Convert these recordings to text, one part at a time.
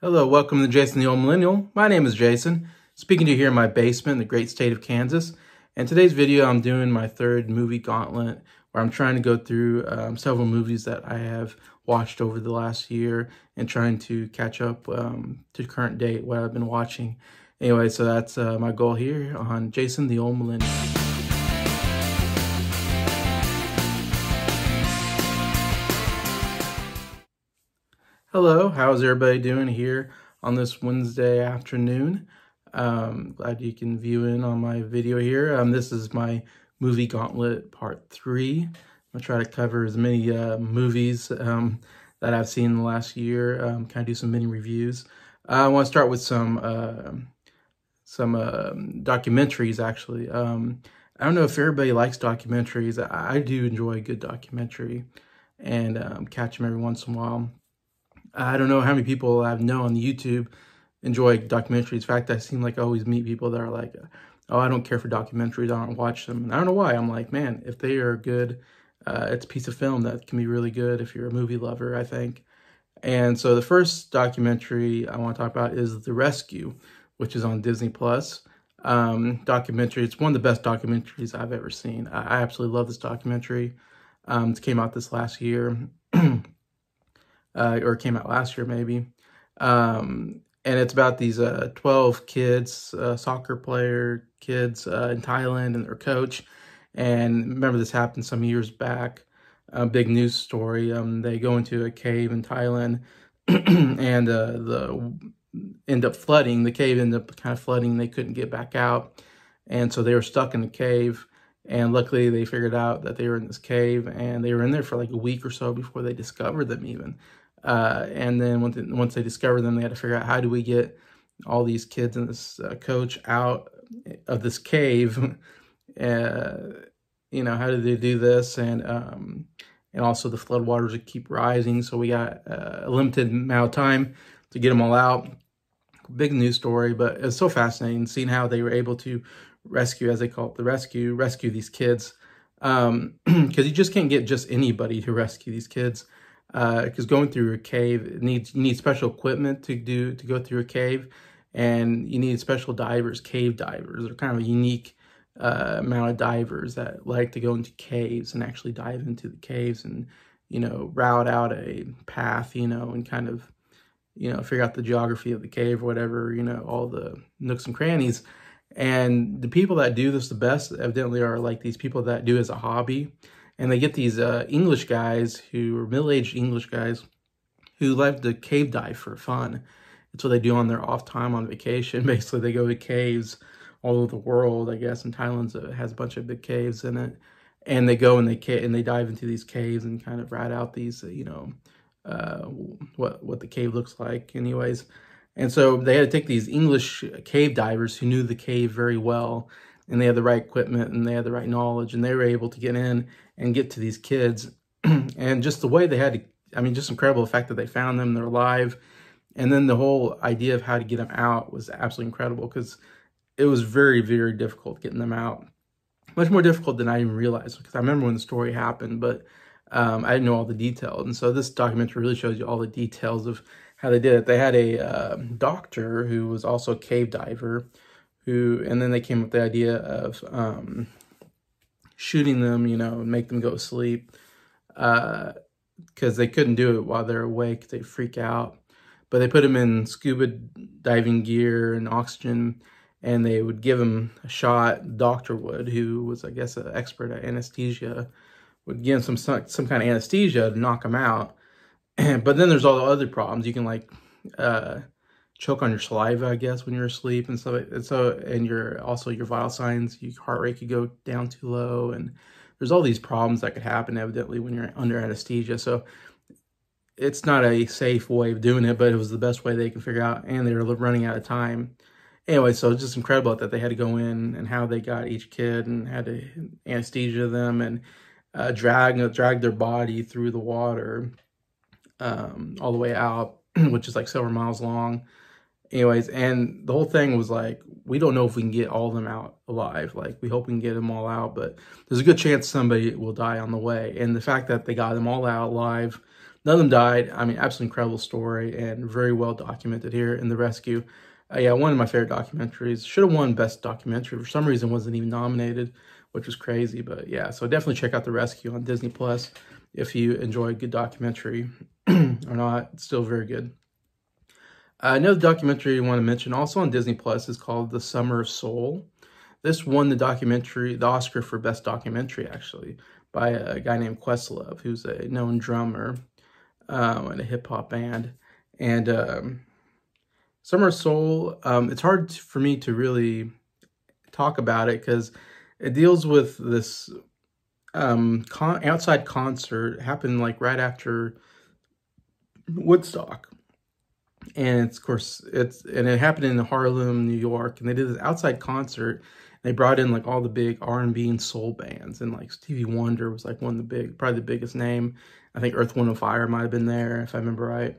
Hello, welcome to Jason the Old Millennial. My name is Jason, speaking to you here in my basement in the great state of Kansas. And today's video, I'm doing my third movie gauntlet, where I'm trying to go through several movies that I have watched over the last year and trying to catch up to current date what I've been watching. Anyway, so that's my goal here on Jason the Old Millennial. Hello, how's everybody doing here on this Wednesday afternoon? Glad you can view in on my video here. This is my movie gauntlet part 3. I'm gonna try to cover as many movies that I've seen in the last year. Kind of do some mini reviews. I want to start with some documentaries actually. I don't know if everybody likes documentaries. I do enjoy a good documentary and catch them every once in a while. I don't know how many people I know on YouTube enjoy documentaries. In fact, I seem like I always meet people that are like, oh, I don't care for documentaries, I don't watch them. And I don't know why. I'm like, man, if they are good, it's a piece of film that can be really good if you're a movie lover, I think. And so the first documentary I want to talk about is The Rescue, which is on Disney+. Documentary, it's one of the best documentaries I've ever seen. I absolutely love this documentary. It came out this last year. Or it came out last year maybe. And it's about these 12 kids, soccer player kids in Thailand and their coach. And remember, this happened some years back, a big news story. They go into a cave in Thailand and end up flooding. The cave ended up kind of flooding. They couldn't get back out. And so they were stuck in the cave. And luckily they figured out that they were in this cave, and they were in there for like a week or so before they discovered them even. And then once they discovered them, they had to figure out, how do we get all these kids and this coach out of this cave? You know, how did they do this? And also the floodwaters would keep rising, so we got a limited amount of time to get them all out. Big news story, but it's so fascinating seeing how they were able to rescue, as they call it, rescue these kids. Because you just can't get just anybody to rescue these kids. Because going through a cave, you need special equipment to go through a cave, and you need special divers, cave divers. They're kind of a unique amount of divers that like to go into caves and actually dive into the caves and, you know, route out a path, you know, and kind of, you know, figure out the geography of the cave or whatever, you know, all the nooks and crannies. And the people that do this the best evidently are like these people that do it as a hobby. And they get these English guys who are middle-aged English guys who like to cave dive for fun. It's what they do on their off time on vacation. Basically, they go to caves all over the world, I guess. And Thailand has a bunch of big caves in it. And they go and they dive into these caves and kind of rat out these, you know, what the cave looks like anyways. And so they had to take these English cave divers who knew the cave very well, and they had the right equipment and they had the right knowledge, and they were able to get in and get to these kids. And just the way they had to, I mean, just incredible, the fact that they found them, they're alive. And then the whole idea of how to get them out was absolutely incredible, because it was very, very difficult getting them out. Much more difficult than I even realized, because I remember when the story happened, but I didn't know all the details. And so this documentary really shows you all the details of how they did it. They had a doctor who was also a cave diver, and then they came up with the idea of shooting them, you know, and make them go to sleep, because they couldn't do it while they're awake. They freak out. But they put them in scuba diving gear and oxygen, and they would give them a shot. The doctor would, who was, I guess, an expert at anesthesia, would give them some kind of anesthesia to knock them out. But then there's all the other problems. You can like choke on your saliva, I guess, when you're asleep and stuff. And your vital signs, your heart rate could go down too low, and there's all these problems that could happen evidently when you're under anesthesia. So it's not a safe way of doing it, but it was the best way they could figure out, and they were running out of time. Anyway, so it's just incredible that they had to go in and how they got each kid and had to anesthesia them and drag their body through the water all the way out, which is like several miles long. Anyways, and the whole thing was like, we don't know if we can get all of them out alive. Like, we hope we can get them all out, but there's a good chance somebody will die on the way. And the fact that they got them all out alive, None of them died. I mean, absolutely incredible story and very well documented here in The Rescue. Yeah, one of my favorite documentaries. Should have won Best Documentary. For some reason, wasn't even nominated, which was crazy. But yeah, so definitely check out The Rescue on Disney Plus if you enjoy a good documentary or not. It's still very good. Another documentary I want to mention, also on Disney Plus, is called The Summer of Soul. This won the Oscar for Best Documentary, actually, by a guy named Questlove, who's a known drummer in a hip-hop band. And Summer of Soul, it's hard for me to really talk about it because it deals with this outside concert. It happened like right after Woodstock. And of course, it happened in Harlem, New York, and they did this outside concert. They brought in like all the big R&B and soul bands, and like Stevie Wonder was like one of the probably the biggest name. I think Earth, Wind & Fire might have been there, if I remember right.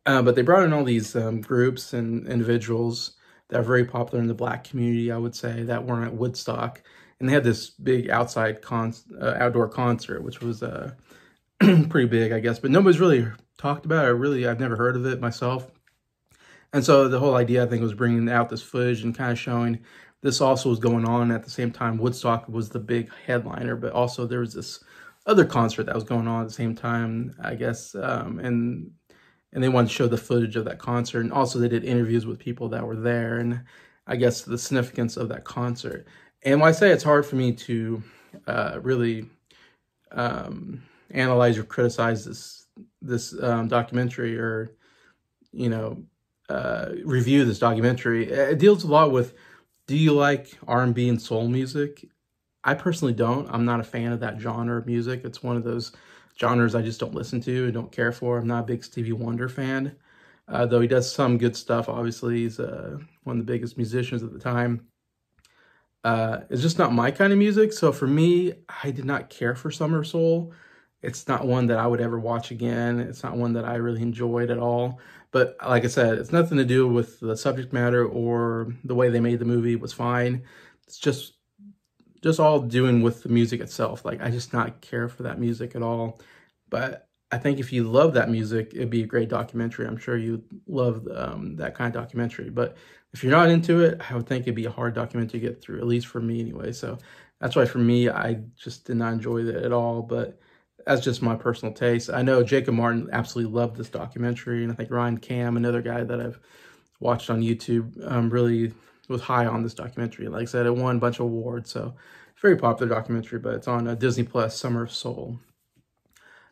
But they brought in all these groups and individuals that are very popular in the Black community, I would say, that weren't at Woodstock. And they had this big outdoor concert, which was pretty big, I guess. But nobody's really talked about it. I've never heard of it myself. And so the whole idea, I think, was bringing out this footage and kind of showing this also was going on at the same time. Woodstock was the big headliner, but also there was this other concert that was going on at the same time, I guess. And they wanted to show the footage of that concert. And also they did interviews with people that were there, and I guess the significance of that concert. And when I say it's hard for me to really analyze or criticize this documentary, or, you know, review this documentary, it deals a lot with, do you like R&B and soul music? I personally don't. I'm not a fan of that genre of music. It's one of those genres I just don't listen to and don't care for. I'm not a big Stevie Wonder fan, though he does some good stuff. Obviously, he's one of the biggest musicians at the time. It's just not my kind of music. So for me, I did not care for Summer Soul. It's not one that I would ever watch again. It's not one that I really enjoyed at all. But like I said, it's nothing to do with the subject matter or the way they made the movie. It was fine. It's just all doing with the music itself. Like, I just not care for that music at all. But I think if you love that music, it'd be a great documentary. I'm sure you'd love that kind of documentary. But if you're not into it, I would think it'd be a hard documentary to get through, at least for me anyway. So that's why for me, I just did not enjoy it at all. But that's just my personal taste. I know Jacob Martin absolutely loved this documentary, and I think Ryan Cam, another guy that I've watched on YouTube, really was high on this documentary. Like I said, it won a bunch of awards, so very popular documentary, but it's on Disney Plus, Summer of Soul.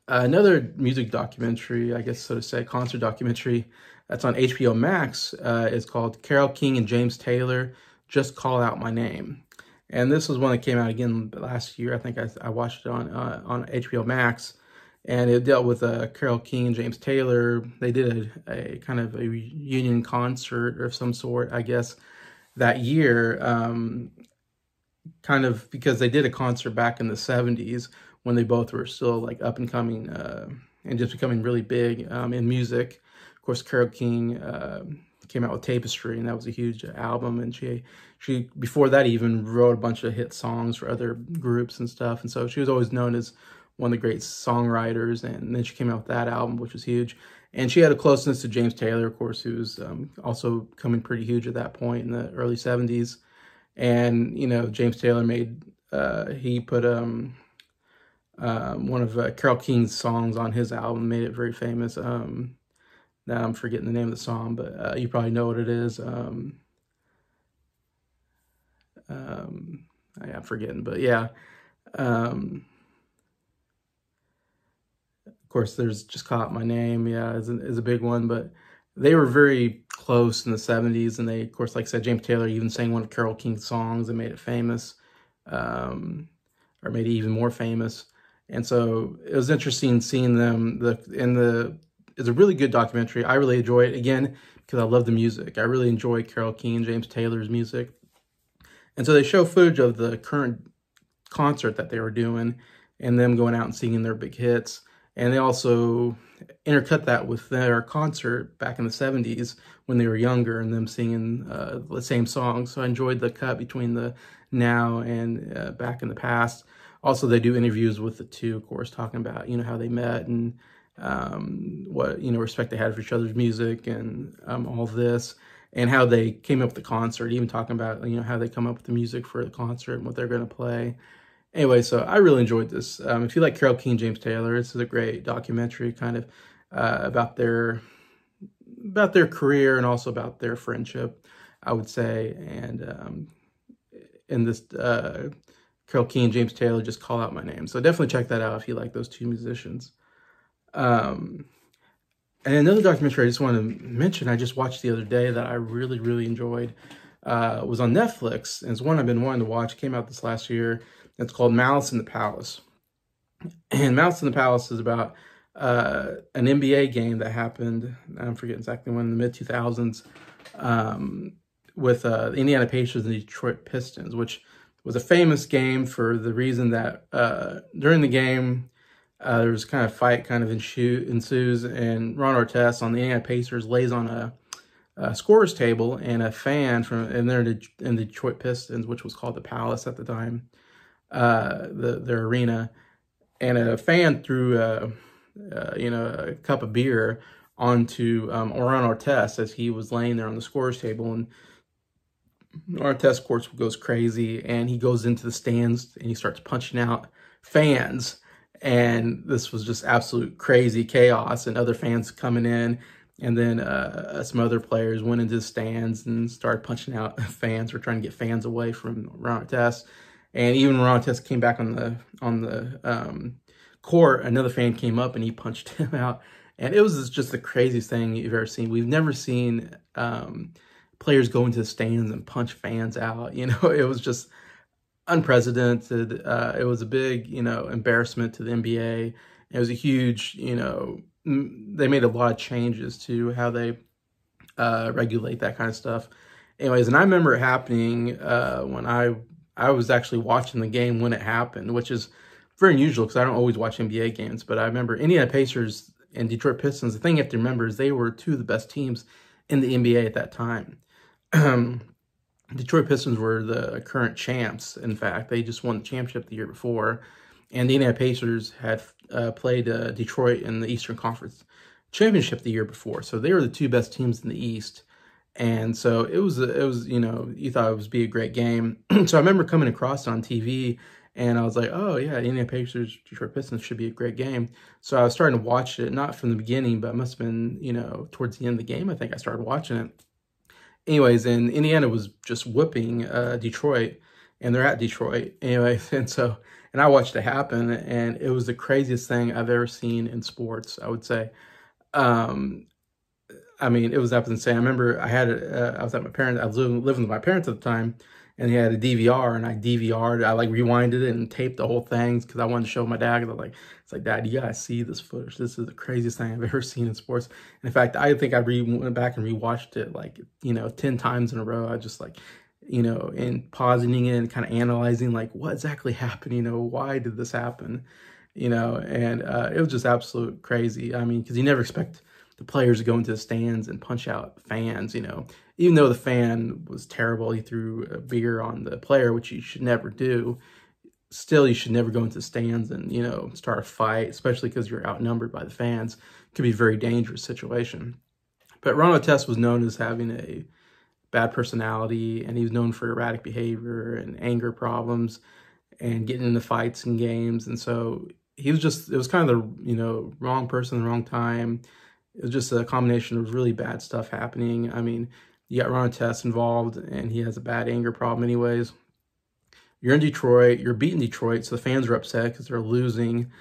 Another music documentary, I guess so to say, concert documentary, that's on HBO Max, is called Carole King and James Taylor, Just Call Out My Name. And this was one that came out again last year. I think I watched it on HBO Max, and it dealt with Carole King and James Taylor. They did a kind of a reunion concert of some sort, I guess, that year, kind of because they did a concert back in the 70s when they both were still like up and coming and just becoming really big in music. Of course, Carole King came out with Tapestry, and that was a huge album, and she before that even wrote a bunch of hit songs for other groups and stuff, and so she was always known as one of the great songwriters. And then she came out with that album, which was huge, and she had a closeness to James Taylor, of course, who was also coming pretty huge at that point in the early 70s. And you know, James Taylor made he put one of Carole King's songs on his album, made it very famous. Now I'm forgetting the name of the song, but you probably know what it is. I'm forgetting, but yeah. Of course, there's Just Call Out My Name. Yeah, is a big one, but they were very close in the 70s, and they, of course, like I said, James Taylor even sang one of Carole King's songs and made it famous, or made it even more famous. And so it was interesting seeing them. It's a really good documentary. I really enjoy it, again, because I love the music. I really enjoy Carole King and James Taylor's music. And so they show footage of the current concert that they were doing and them going out and singing their big hits. And they also intercut that with their concert back in the 70s when they were younger, and them singing the same songs. So I enjoyed the cut between the now and back in the past. Also, they do interviews with the two, of course, talking about, you know, how they met and what, respect they had for each other's music and all this, and how they came up with the concert, even talking about, how they come up with the music for the concert and what they're going to play. Anyway, so I really enjoyed this. If you like Carole King, James Taylor, this is a great documentary kind of about their career and also about their friendship, I would say. And in this, Carole King and James Taylor just call out my name. So definitely check that out if you like those two musicians. And another documentary I just want to mention, I just watched the other day that I really, really enjoyed, was on Netflix. And it's one I've been wanting to watch. It came out this last year. It's called Malice in the Palace. And Malice in the Palace is about an NBA game that happened, I'm forgetting exactly when, in the mid-2000s, with the Indiana Pacers and the Detroit Pistons, which was a famous game for the reason that during the game, there was kind of fight kind of ensues, and Ron Artest on the Indiana Pacers lays on a scorer's table, and a fan in the Detroit Pistons, which was called the Palice at the time, their arena, and a fan threw a cup of beer onto Ron Artest as he was laying there on the scorer's table, and Artest, of course, goes crazy, and he goes into the stands and he starts punching out fans. And this was just absolute crazy chaos, and other fans coming in. And then some other players went into the stands and started punching out fans, or trying to get fans away from Ron Artest. And even when Ron Artest came back on the court, another fan came up and he punched him out. And it was just the craziest thing you've ever seen. We've never seen players go into the stands and punch fans out. It was just unprecedented. It was a big, embarrassment to the NBA. It was a huge, they made a lot of changes to how they regulate that kind of stuff. Anyways, and I remember it happening when I was actually watching the game when it happened, which is very unusual because I don't always watch NBA games. But I remember Indiana Pacers and Detroit Pistons, the thing you have to remember is they were two of the best teams in the NBA at that time. Detroit Pistons were the current champs. In fact, they just won the championship the year before. And the Indiana Pacers had played Detroit in the Eastern Conference Championship the year before. So they were the two best teams in the East. And so it was you thought it was be a great game. So I remember coming across it on TV, and I was like, oh yeah, Indiana Pacers, Detroit Pistons should be a great game. So I was starting to watch it, not from the beginning, but it must have been, towards the end of the game, I think I started watching it. Anyways, and Indiana was just whipping Detroit, and they're at Detroit. Anyways, and I watched it happen, and it was the craziest thing I've ever seen in sports, I would say. I mean, it was absolutely insane. I remember I was at my parents, I was living with my parents at the time, and he had a DVR, and I DVR'd, I like rewinded it and taped the whole thing because I wanted to show my dad. Cause I was like, it's like, Dad, you gotta see this footage. This is the craziest thing I've ever seen in sports. And in fact, I think I went back and rewatched it like, 10 times in a row. I just like, and pausing it and kind of analyzing like what exactly happened, why did this happen, and it was just absolute crazy. I mean, because you never expect the players to go into the stands and punch out fans, even though the fan was terrible. He threw a beer on the player, which you should never do. Still, you should never go into the stands and, start a fight, especially because you're outnumbered by the fans. It could be a very dangerous situation. But Ron Artest was known as having a bad personality, and he was known for erratic behavior and anger problems and getting into fights and games. And so it was kind of the, wrong person, the wrong time. It was just a combination of really bad stuff happening. I mean, you got Ron Artest involved, and he has a bad anger problem anyways. You're in Detroit, you're beating Detroit, so the fans are upset because they're losing.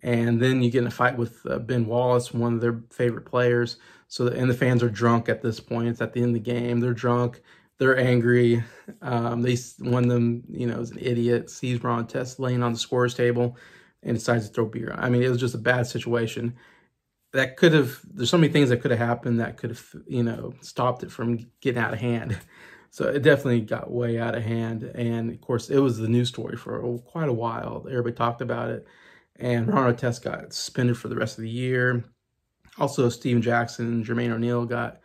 And then you get in a fight with Ben Wallace, one of their favorite players. And the fans are drunk at this point. It's at the end of the game. They're drunk. They're angry. One of them, is an idiot, sees Ron Artest laying on the scorer's table and decides to throw beer. I mean, it was just a bad situation. There's so many things that could have happened that could have, stopped it from getting out of hand. So it definitely got way out of hand. And of course, it was the news story for quite a while. Everybody talked about it. And Ron Artest got suspended for the rest of the year. Also, Steven Jackson and Jermaine O'Neal got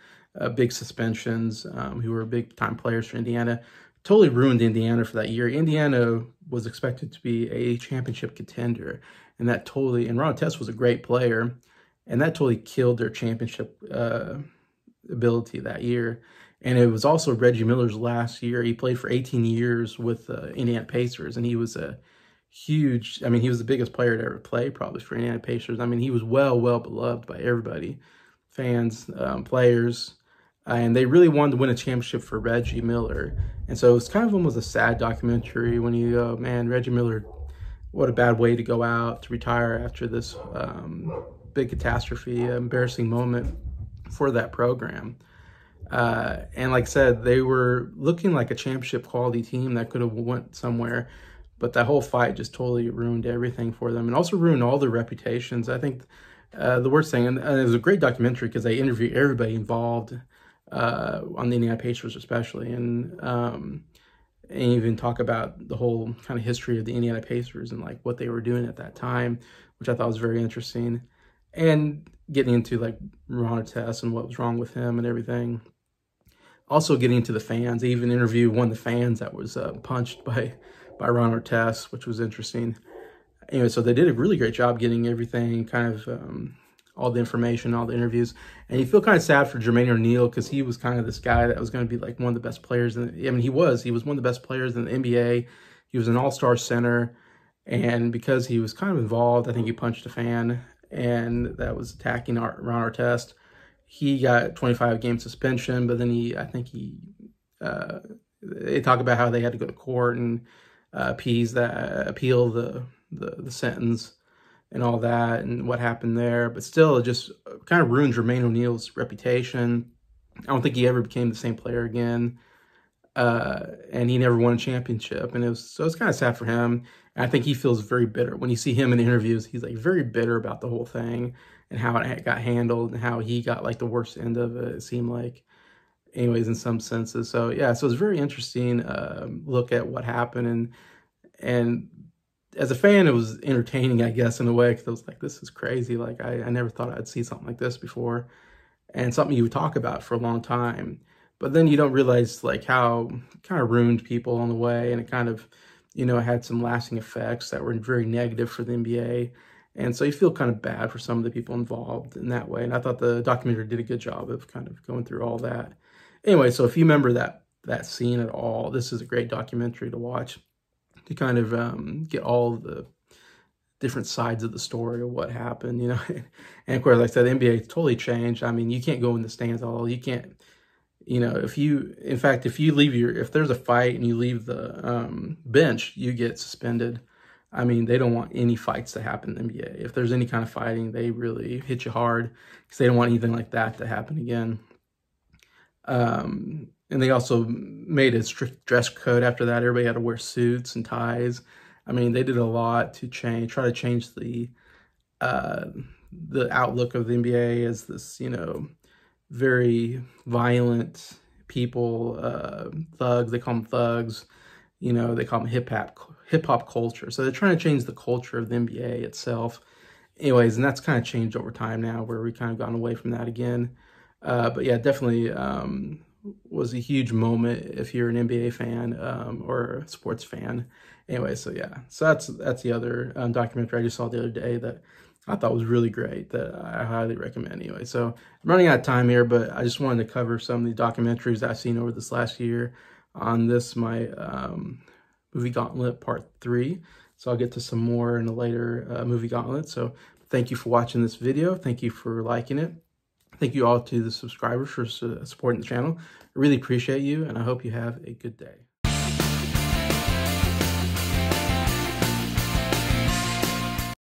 big suspensions, who were big-time players for Indiana. Totally ruined Indiana for that year. Indiana was expected to be a championship contender. And Ron Artest was a great player. and that totally killed their championship ability that year. And it was also Reggie Miller's last year. He played for 18 years with Indiana Pacers, and he was a huge, I mean, he was the biggest player to ever play probably for Indiana Pacers. I mean, he was well beloved by everybody, fans, players, and they really wanted to win a championship for Reggie Miller. And so it's kind of almost a sad documentary when you go, man, Reggie Miller, what a bad way to go out, to retire after this big catastrophe, embarrassing moment for that program. And like I said, they were looking like a championship quality team that could have went somewhere, but that whole fight just totally ruined everything for them, and also ruined all their reputations. I think the worst thing, and it was a great documentary because they interviewed everybody involved on the Indiana Pacers especially, and even talk about the whole kind of history of the Indiana Pacers and like what they were doing at that time, which I thought was very interesting, and getting into like Ron Artest and what was wrong with him and everything. Also getting into the fans. They even interviewed one of the fans that was punched by Ron Artest, which was interesting. Anyway, so they did a really great job getting everything, kind of all the information, all the interviews. And you feel kind of sad for Jermaine O'Neal because he was kind of this guy that was going to be like one of the best players. I mean, he was one of the best players in the NBA. He was an all-star center. And because he was kind of involved, I think he punched a fan, and that was attacking Ron Artest. He got 25-game suspension, but then they talk about how they had to go to court and appeal the sentence and all that and what happened there. But still, it just kind of ruined Jermaine O'Neal's reputation. I don't think he ever became the same player again. And he never won a championship. And so it's kind of sad for him. And I think he feels very bitter. When you see him in interviews, he's like very bitter about the whole thing and how it got handled and how he got like the worst end of it, it seemed like, anyways, in some senses. So yeah, so it's very interesting look at what happened. And as a fan, it was entertaining, I guess, in a way, because I was like, this is crazy. Like, I never thought I'd see something like this before, and something you would talk about for a long time. But then you don't realize like how it kind of ruined people on the way, and it kind of, you know, had some lasting effects that were very negative for the NBA. And so you feel kind of bad for some of the people involved in that way. And I thought the documentary did a good job of kind of going through all that. Anyway, so if you remember that scene at all, this is a great documentary to watch to kind of get all the different sides of the story of what happened, you know. And of course, like I said, the NBA totally changed. I mean, you can't go in the stands at all. You can't, you know, if you leave if there's a fight and you leave the bench, you get suspended. I mean, they don't want any fights to happen in the NBA. If there's any kind of fighting, they really hit you hard because they don't want anything like that to happen again. And they also made a strict dress code after that. Everybody had to wear suits and ties. I mean, they did a lot to try to change the outlook of the NBA as this, you know, very violent people, thugs. They call them thugs. You know, they call them hip hop culture. So they're trying to change the culture of the NBA itself. Anyways, and that's kind of changed over time now, where we kind of gone away from that again. But yeah, definitely was a huge moment if you're an NBA fan or a sports fan. Anyway, so yeah, so that's the other documentary I just saw the other day that I thought was really great, that I highly recommend. Anyway, so I'm running out of time here, but I just wanted to cover some of the documentaries that I've seen over this last year on this, my movie Gauntlet Part 3. So I'll get to some more in a later movie Gauntlet. So thank you for watching this video. Thank you for liking it. Thank you all to the subscribers for supporting the channel. I really appreciate you, and I hope you have a good day.